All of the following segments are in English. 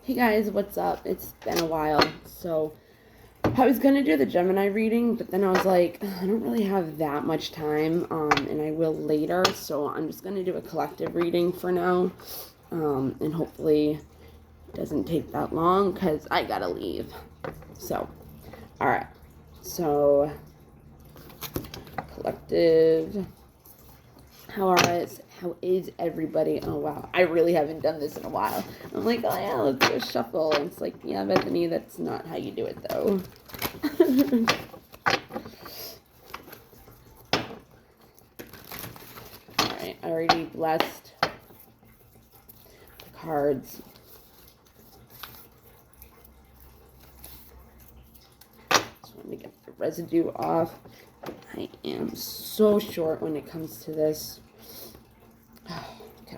Hey guys, what's up? It's been a while. So, I was gonna do the Gemini reading, but then I was like, I don't really have that much time, and I will later, so I'm just gonna do a collective reading for now, and hopefully it doesn't take that long, because I gotta leave. So, alright. So, collective. How is everybody? Oh wow, I really haven't done this in a while. I'm like, oh yeah, let's do a shuffle. And it's like, yeah, Bethany, that's not how you do it though. Alright, I already blessed the cards. Just want to get the residue off. I am so short when it comes to this. Okay.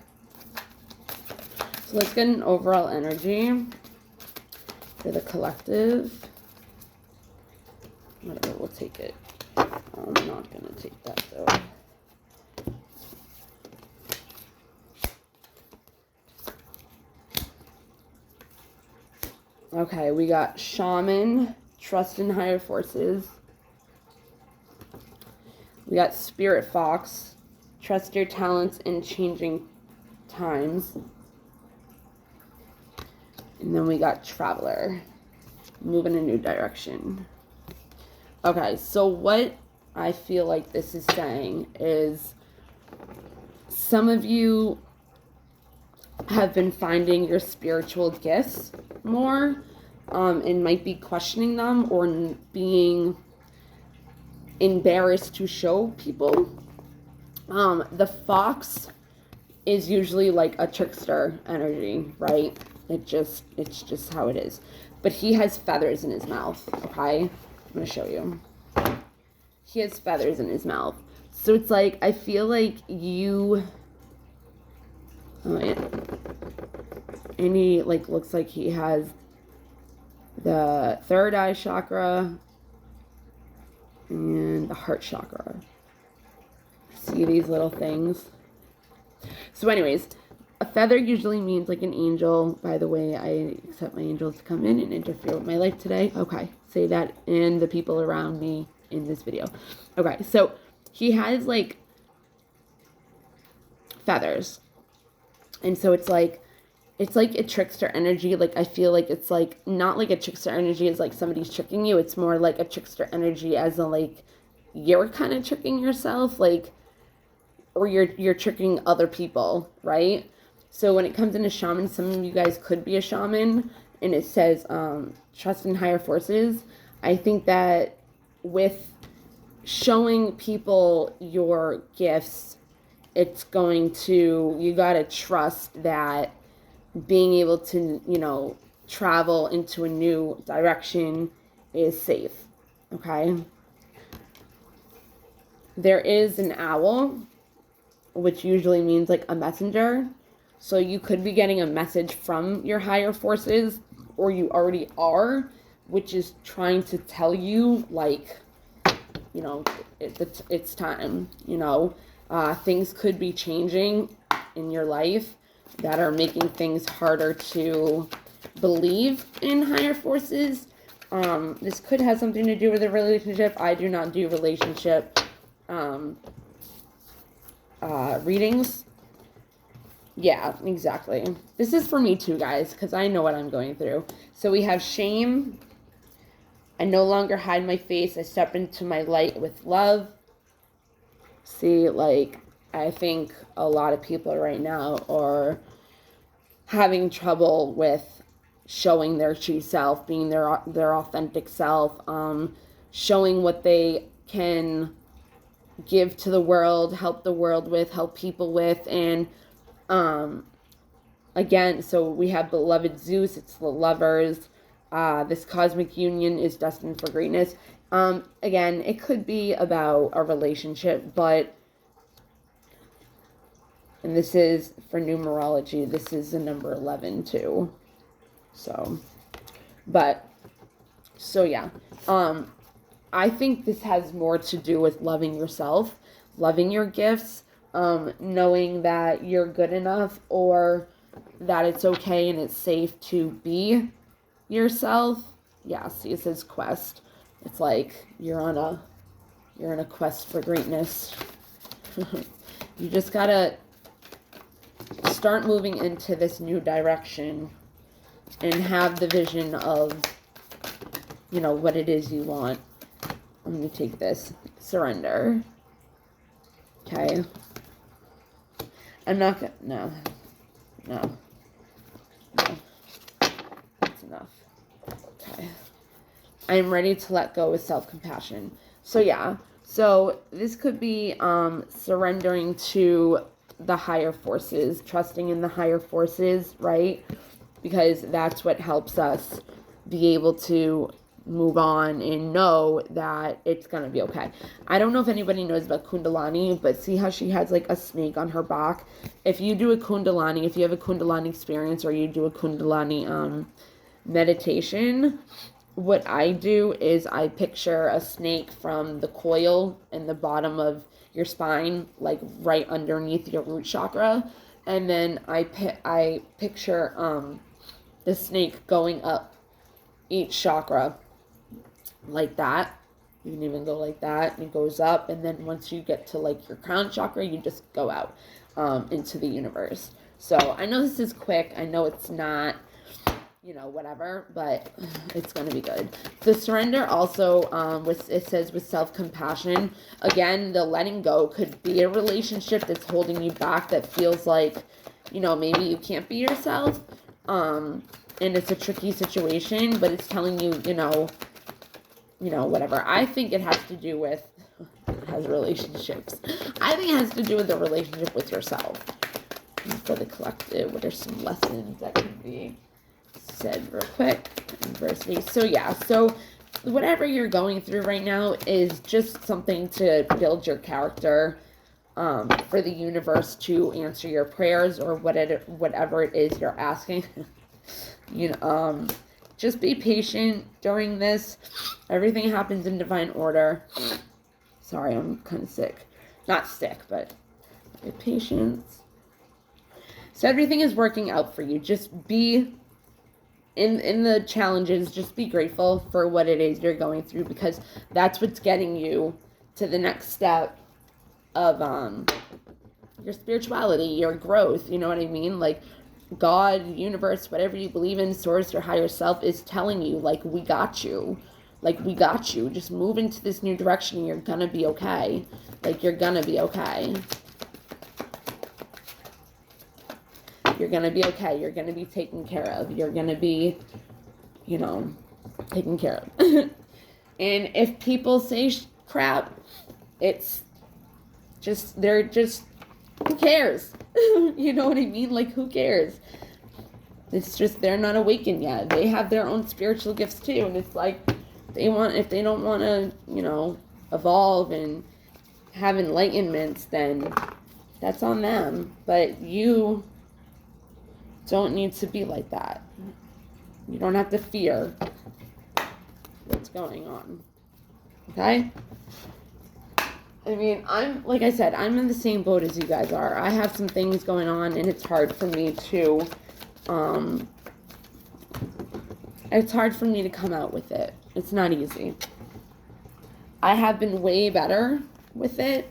So let's get an overall energy for the collective. Whatever, we'll take it. I'm not going to take that though. Okay, we got Shaman, Trust in Higher Forces. We got Spirit Fox, Trust Your Talents in Changing Times. And then we got Traveler, Move in a New Direction. Okay, so what I feel like this is saying is some of you have been finding your spiritual gifts more, and might be questioning them or being embarrassed to show people. The fox is usually like a trickster energy, right? It's just how it is. But he has feathers in his mouth, okay? I'm gonna show you. He has feathers in his mouth. So it's like, I feel like you... Oh, yeah. And he, like, looks like he has the third eye chakra and the heart chakra. See these little things? So anyways, a feather usually means like an angel. By the way, I accept my angels to come in and interfere with my life today. Okay, say that and the people around me in this video. Okay, so he has like feathers. And so it's like a trickster energy. Like, I feel like it's like not like a trickster energy as like somebody's tricking you. It's more like a trickster energy as a like you're kind of tricking yourself, like, or you're tricking other people, right? So when it comes into shaman, some of you guys could be a shaman, and it says trust in higher forces. I think that with showing people your gifts, it's going to, you gotta trust that being able to, you know, travel into a new direction is safe, okay? There is an owl, which usually means like a messenger. So you could be getting a message from your higher forces, or you already are, which is trying to tell you, like, you know, it's time, you know. Things could be changing in your life that are making things harder to believe in higher forces. This could have something to do with a relationship. I do not do relationship readings. Yeah, exactly. This is for me too, guys, because I know what I'm going through. So we have shame. I no longer hide my face. I step into my light with love. See, like, I think a lot of people right now are having trouble with showing their true self, being their authentic self, showing what they can give to the world, help the world with, help people with, and again, so we have beloved Zeus, it's the lovers. This cosmic union is destined for greatness. Again, it could be about a relationship, but, and this is for numerology, this is the number 11 too. So, but, so yeah. I think this has more to do with loving yourself, loving your gifts, knowing that you're good enough, or that it's okay and it's safe to be yourself. Yeah, see, it says quest. It's like you're on a quest for greatness. You just gotta start moving into this new direction and have the vision of, you know, what it is you want. I'm gonna take this. Surrender. Okay. I'm not gonna, no. That's enough. Okay. I am ready to let go with self-compassion. So yeah, so this could be surrendering to the higher forces, trusting in the higher forces, right? Because that's what helps us be able to move on and know that it's gonna be okay. I don't know if anybody knows about Kundalini, but see how she has like a snake on her back? If you do a Kundalini, if you have a Kundalini experience or you do a Kundalini meditation, what I do is I picture a snake from the coil in the bottom of your spine, like right underneath your root chakra, and then I picture the snake going up each chakra like that. You can even go like that, and it goes up, and then once you get to like your crown chakra, you just go out into the universe. So I know this is quick. I know it's not, you know, whatever, but it's going to be good. The surrender also, it says with self-compassion, again, the letting go could be a relationship that's holding you back, that feels like, you know, maybe you can't be yourself, and it's a tricky situation, but it's telling you, you know, whatever. I think it has to do with, it has relationships. I think it has to do with the relationship with yourself. And for the collective, what are some lessons that can be said real quick? Adversity. So yeah, so whatever you're going through right now is just something to build your character, for the universe to answer your prayers or whatever it is you're asking. You know, just be patient during this. Everything happens in divine order. Sorry, I'm kind of sick. Not sick, but patience. So everything is working out for you. Just be in the challenges. Just be grateful for what it is you're going through, because that's what's getting you to the next step of your spirituality, your growth. You know what I mean? Like, God, universe, whatever you believe in, source, your higher self is telling you, like, we got you. Like, we got you. Just move into this new direction and you're gonna be okay. Like, you're gonna be okay. You're gonna be okay. You're gonna be taken care of. You're gonna be, you know, taken care of. And if people say crap, it's just, they're just, who cares? You know what I mean? Like, who cares? It's just they're not awakened yet. They have their own spiritual gifts too, and it's like if they don't want to, you know, evolve and have enlightenments, then that's on them. But you don't need to be like that. You don't have to fear what's going on. Okay? I mean, like I said, I'm in the same boat as you guys are. I have some things going on, and it's hard for me to, come out with it. It's not easy. I have been way better with it.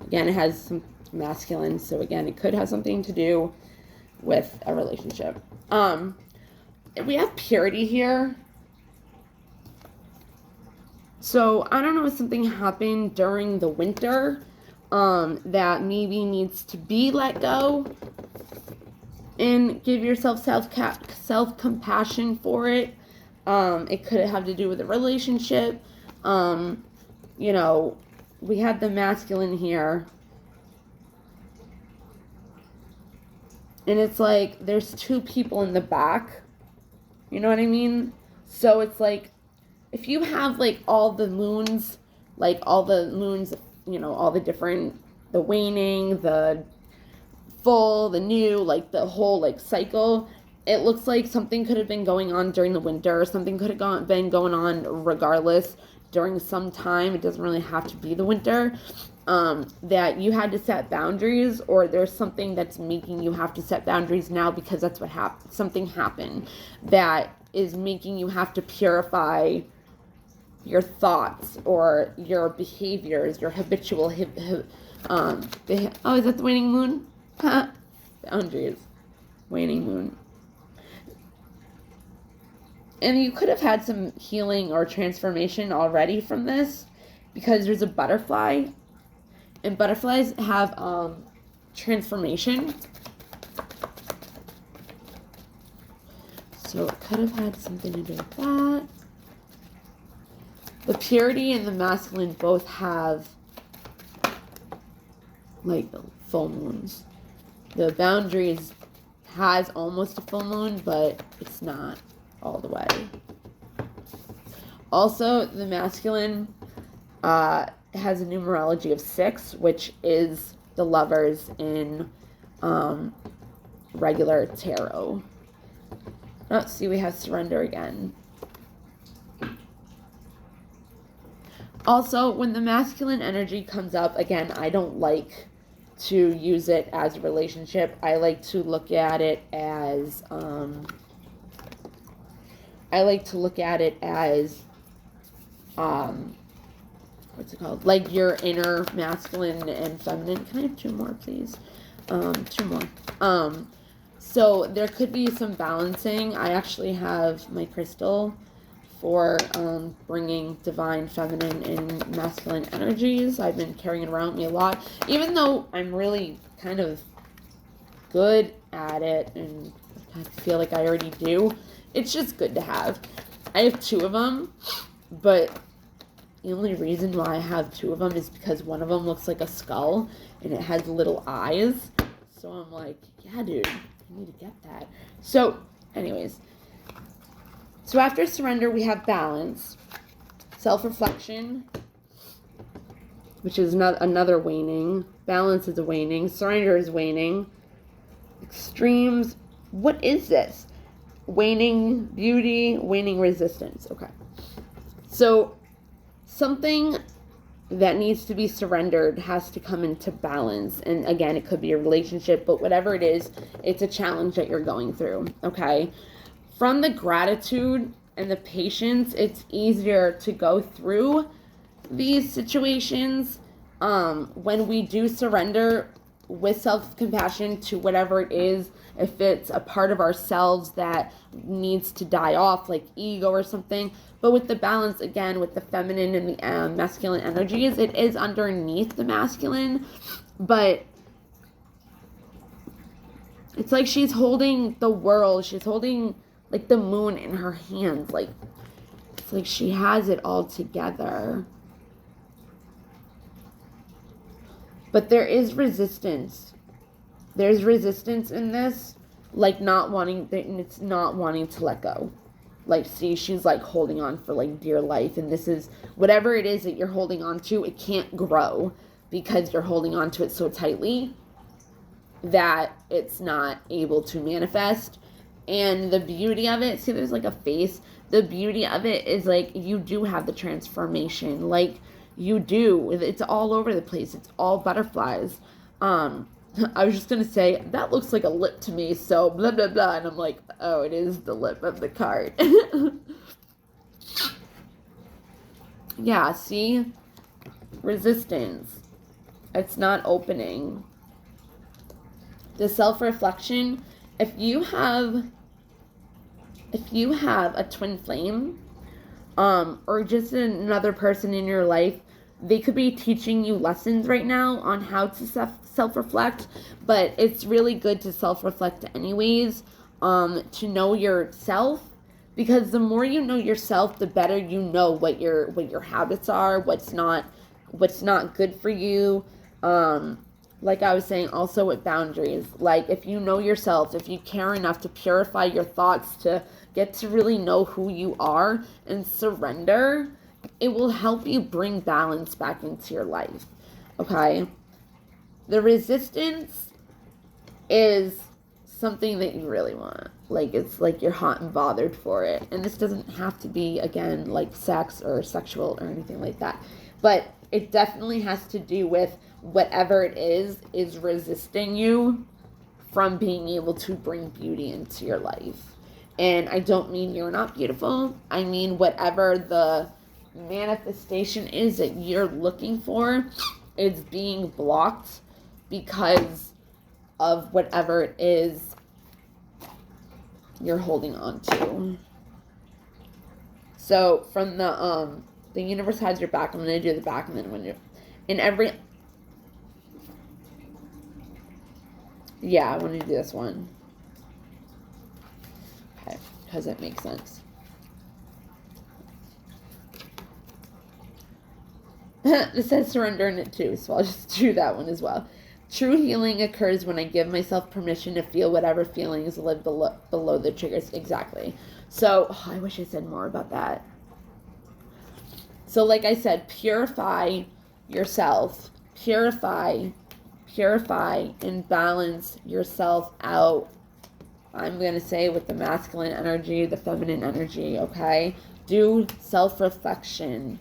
Again, it has some masculine, so again, it could have something to do with a relationship. We have purity here. So I don't know if something happened during the winter that maybe needs to be let go, and give yourself self-compassion for it. It could have to do with a relationship. You know, we had the masculine here. And it's like there's two people in the back. You know what I mean? So it's like, if you have like all the moons, you know, all the different, the waning, the full, the new, like the whole like cycle, it looks like something could have been going on during the winter, or something could have been going on regardless during some time. It doesn't really have to be the winter. that you had to set boundaries, or there's something that's making you have to set boundaries now because that's what happened. Something happened that is making you have to purify your thoughts or your behaviors, your habitual oh, is that the waning moon? Boundaries. Waning moon. And you could have had some healing or transformation already from this, because there's a butterfly, and butterflies have transformation. So it could have had something to do with that. The purity and the masculine both have like full moons. The boundaries has almost a full moon, but it's not all the way. Also, the masculine has a numerology of 6, which is the Lovers in regular tarot. Oh, see, we have surrender again. Also, when the masculine energy comes up, again, I don't like to use it as a relationship. I like to look at it as what's it called? Like your inner masculine and feminine. Can I have 2 more, please? 2 more. So there could be some balancing. I actually have my crystal for bringing divine feminine and masculine energies. I've been carrying it around with me a lot, even though I'm really kind of good at it and I feel like I already do. It's just good to have. I have 2 of them, but the only reason why I have 2 of them is because one of them looks like a skull and it has little eyes. So I'm like, yeah, dude, I need to get that. So, anyways. So after surrender, we have balance, self-reflection, which is another waning. Balance is a waning. Surrender is waning. Extremes. What is this? Waning beauty, waning resistance. Okay. So something that needs to be surrendered has to come into balance. And again, it could be a relationship, but whatever it is, it's a challenge that you're going through. Okay. From the gratitude and the patience, it's easier to go through these situations when we do surrender with self-compassion to whatever it is. If it's a part of ourselves that needs to die off, like ego or something. But with the balance, again, with the feminine and the masculine energies, it is underneath the masculine. But it's like she's holding the world. She's holding like the moon in her hands. Like, it's like she has it all together. But there is resistance. There's resistance in this, like it's not wanting to let go. Like, see, she's like holding on for like dear life. And this is, whatever it is that you're holding on to, it can't grow because you're holding on to it so tightly that it's not able to manifest. And the beauty of it, see, there's like a face. The beauty of it is like you do have the transformation. Like you do. It's all over the place. It's all butterflies. I was just going to say, that looks like a lip to me. So blah, blah, blah. And I'm like, oh, it is the lip of the card. Yeah, see? Resistance. It's not opening. The self-reflection. If you have a twin flame, or just another person in your life, they could be teaching you lessons right now on how to self-reflect, but it's really good to self-reflect anyways, to know yourself, because the more you know yourself, the better you know what your habits are, what's not good for you. Like I was saying, also with boundaries, like if you know yourself, if you care enough to purify your thoughts, to get to really know who you are and surrender, it will help you bring balance back into your life. Okay? The resistance is something that you really want. Like, it's like you're hot and bothered for it. And this doesn't have to be, again, like sex or sexual or anything like that. But it definitely has to do with whatever it is resisting you from being able to bring beauty into your life. And I don't mean you're not beautiful. I mean whatever the manifestation is that you're looking for is being blocked because of whatever it is you're holding on to. So from the universe has your back. I'm going to do the back, and then when you're in every, yeah, I want to do this one. Okay, because it makes sense. It says surrender in it too, so I'll just do that one as well. True healing occurs when I give myself permission to feel whatever feelings live below the triggers. Exactly. So, I wish I said more about that. So, like I said, purify yourself. Purify, and balance yourself out. I'm going to say with the masculine energy, the feminine energy, okay? Do self-reflection.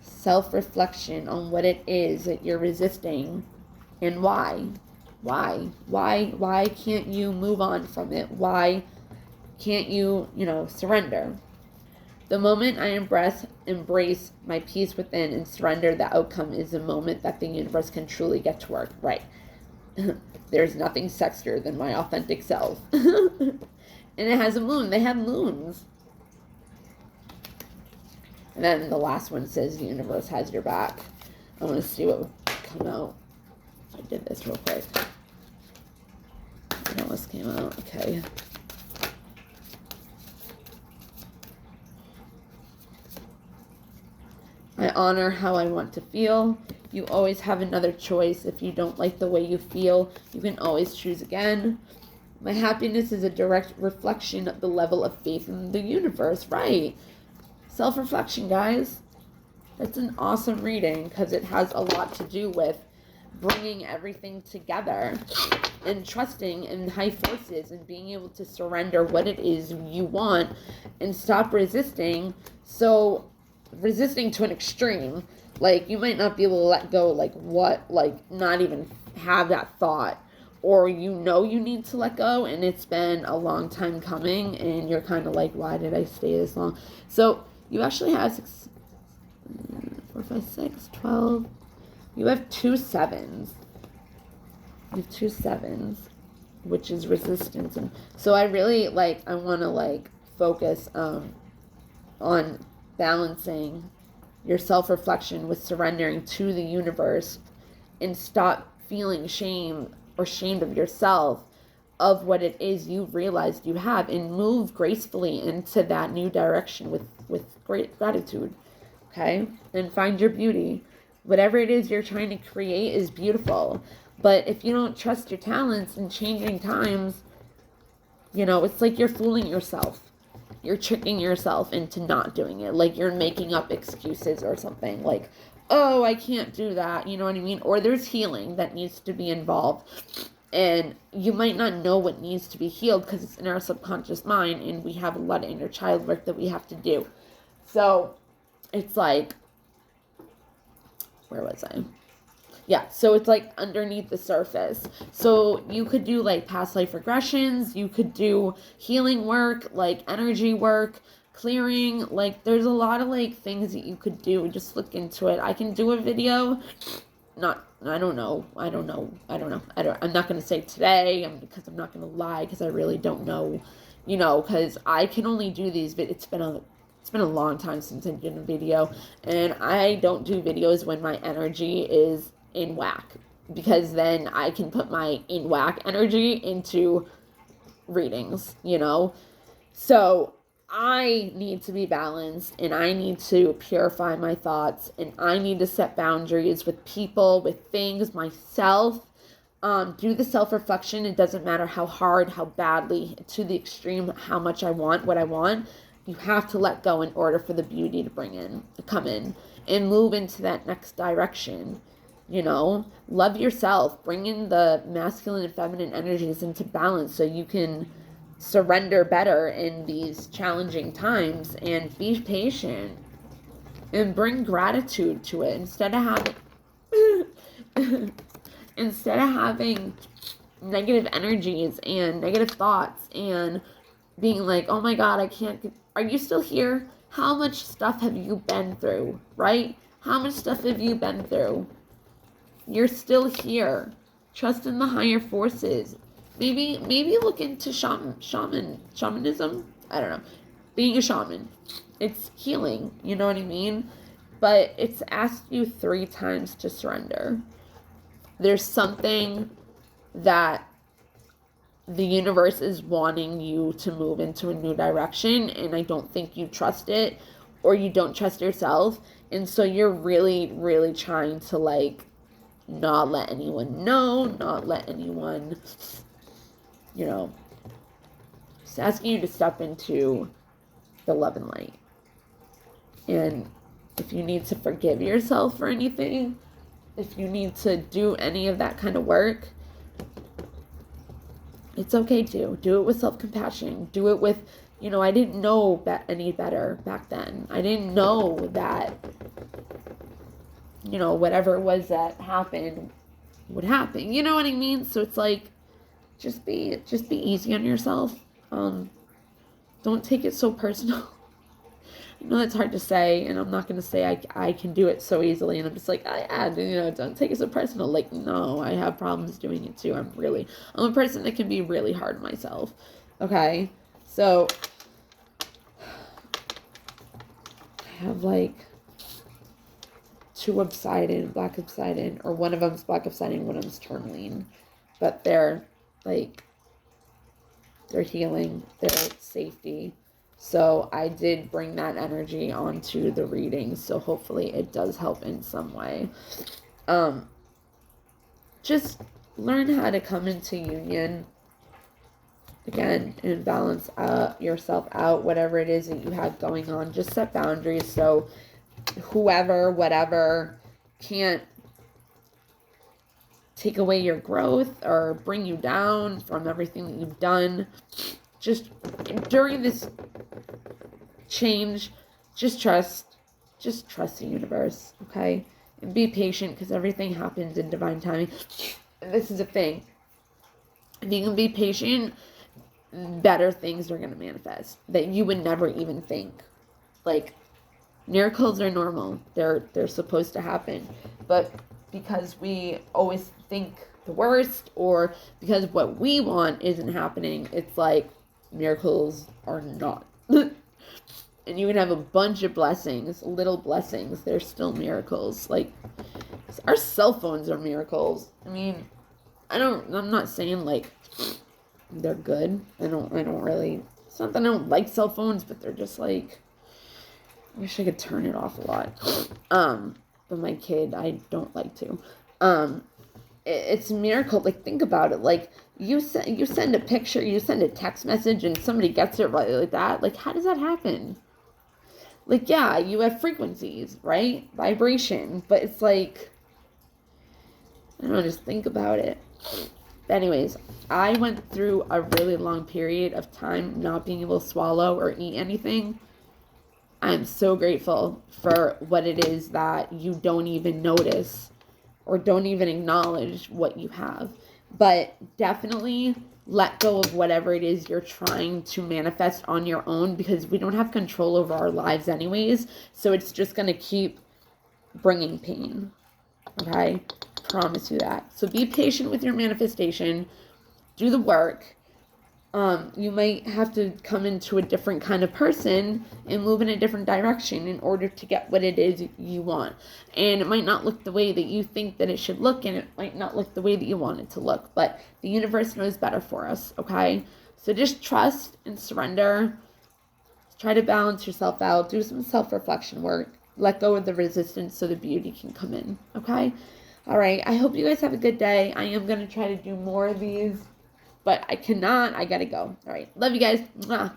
Self-reflection on what it is that you're resisting and why. Why can't you move on from it? Why can't you, surrender? The moment I embrace my peace within and surrender the outcome is the moment that the universe can truly get to work. Right. There's nothing sexier than my authentic self. And it has a moon. They have moons. And then the last one says the universe has your back. I want to see what would come out. I did this real quick. And this came out. Okay. I honor how I want to feel. You always have another choice. If you don't like the way you feel, you can always choose again. My happiness is a direct reflection of the level of faith in the universe. Right. Self-reflection, guys. That's an awesome reading because it has a lot to do with bringing everything together and trusting in high forces and being able to surrender what it is you want and stop resisting. So resisting to an extreme, like you might not be able to let go, not even have that thought, or you need to let go and it's been a long time coming and you're kind of like, why did I stay this long? So you actually have 6, 4, 5, 6, 12. You have 2 sevens. You have 2 sevens, which is resistance. And so I really I want to focus on balancing your self-reflection with surrendering to the universe and stop feeling shame or ashamed of yourself of what it is you realized you have and move gracefully into that new direction with great gratitude. Okay? And find your beauty. Whatever it is you're trying to create is beautiful. But if you don't trust your talents in changing times, it's like you're fooling yourself. You're tricking yourself into not doing it. Like you're making up excuses or something. Like, oh, I can't do that. You know what I mean? Or there's healing that needs to be involved. And you might not know what needs to be healed because it's in our subconscious mind. And we have a lot of inner child work that we have to do. So it's like, where was I? Yeah, so it's underneath the surface. So you could do past life regressions, you could do healing work, energy work, clearing, there's a lot of things that you could do. Just look into it. I can do a video. I'm not going to say today because I'm not going to lie because I really don't know, because I can only do these, but it's been a long time since I did a video, and I don't do videos when my energy is in whack, because then I can put my in whack energy into readings, So I need to be balanced, and I need to purify my thoughts, and I need to set boundaries with people, with things, myself. Do the self-reflection. It doesn't matter how hard, how badly, to the extreme, how much I want what I want. You have to let go in order for the beauty to come in and move into that next direction. Love yourself, bring in the masculine and feminine energies into balance so you can surrender better in these challenging times, and be patient and bring gratitude to it instead of having instead of having negative energies and negative thoughts and being like, oh my God, I can't. Are you still here? How much stuff have you been through, right? How much stuff have you been through? You're still here. Trust in the higher forces. Maybe look into shamanism. I don't know. Being a shaman. It's healing, you know what I mean? But it's asked you 3 times to surrender. There's something that the universe is wanting you to move into a new direction, and I don't think you trust it, or you don't trust yourself, and so you're really, really trying to like not let anyone know, not let anyone, you know, just asking you to step into the love and light. And if you need to forgive yourself for anything, if you need to do any of that kind of work, it's okay to do it with self-compassion. Do it with, you know, I didn't know any better back then. I didn't know that, you know, whatever it was that happened would happen. You know what I mean? So it's like, just be easy on yourself. Don't take it so personal. I know that's hard to say, and I'm not going to say I can do it so easily, and I'm just like, don't take it so personal. Like, no, I have problems doing it too. I'm a person that can be really hard on myself. Okay? So, I have like 2 obsidian, black obsidian, or one of them's black obsidian, one of them's tourmaline. But they're healing, they're safety. So I did bring that energy onto the reading, so hopefully it does help in some way. Just learn how to come into union again and balance yourself out, whatever it is that you have going on. Just set boundaries so whoever, whatever, can't take away your growth or bring you down from everything that you've done. Just during this change, just trust the universe, okay? And be patient, because everything happens in divine timing. And this is a thing. If you can be patient, better things are going to manifest that you would never even think. Like, miracles are normal. They're supposed to happen. But because we always think the worst, or because what we want isn't happening, it's like miracles are not. And you can have a bunch of blessings, little blessings, they're still miracles. Like, our cell phones are miracles. I mean, I'm not saying like they're good. I don't really, it's not that I don't like cell phones, but they're just like, I wish I could turn it off a lot. But my kid, I don't like to. It's a miracle. Like, think about it. Like, you send a picture, you send a text message, and somebody gets it right like that. Like, how does that happen? Like, yeah, you have frequencies, right? Vibration. But it's like, I don't know, just think about it. But anyways, I went through a really long period of time not being able to swallow or eat anything. I'm so grateful for what it is that you don't even notice or don't even acknowledge what you have. But definitely let go of whatever it is you're trying to manifest on your own, because we don't have control over our lives anyways. So it's just going to keep bringing pain. Okay? Promise you that. So be patient with your manifestation. Do the work. You might have to come into a different kind of person and move in a different direction in order to get what it is you want. And it might not look the way that you think that it should look, and it might not look the way that you want it to look, but the universe knows better for us, okay? So just trust and surrender. Try to balance yourself out. Do some self-reflection work. Let go of the resistance so the beauty can come in, okay? All right, I hope you guys have a good day. I am going to try to do more of these, but I cannot. I gotta go. All right. Love you guys. Mwah.